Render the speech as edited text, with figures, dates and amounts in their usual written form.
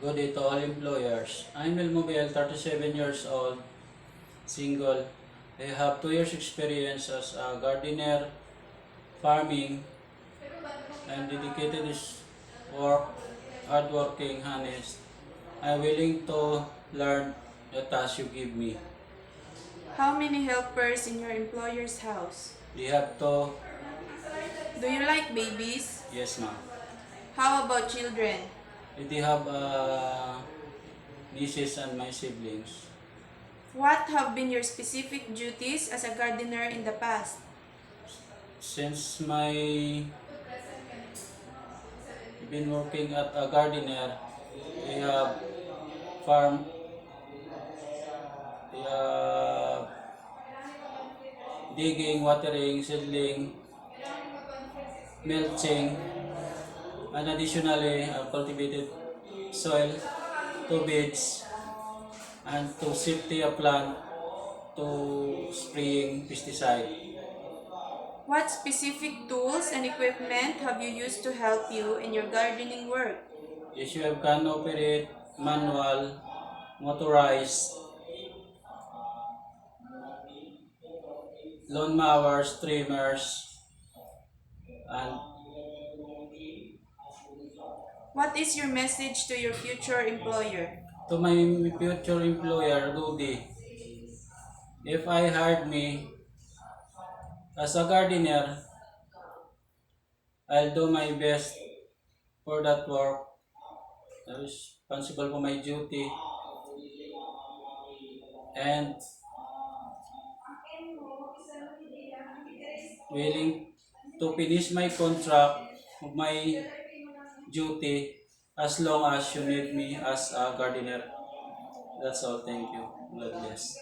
Good day to all employers. I'm Elmobel, 37 years old, single. I have 2 years experience as a gardener, farming. I'm dedicated to this work, hardworking, honest. I'm willing to learn the task you give me. How many helpers in your employer's house? They have to, Do you like babies? yes ma'am. How about children? They have nieces and my siblings. What have been your specific duties as a gardener in the past? Since my been working at a gardener, we have farm, we have digging, watering, seedling, mulching, and additionally cultivated soil to beds and to safety a plant to spraying pesticide. What specific tools and equipment have you used to help you in your gardening work? Yes, you have can operate manual, motorized, lawn mowers, trimmers, and What is your message to your future employer? to my future employer, Rudy. If I hired me as a gardener, I'll do my best for that work. I'm responsible for my duty and willing to finish my contract of my duty as long as you need me as a gardener. That's all. Thank you. God bless.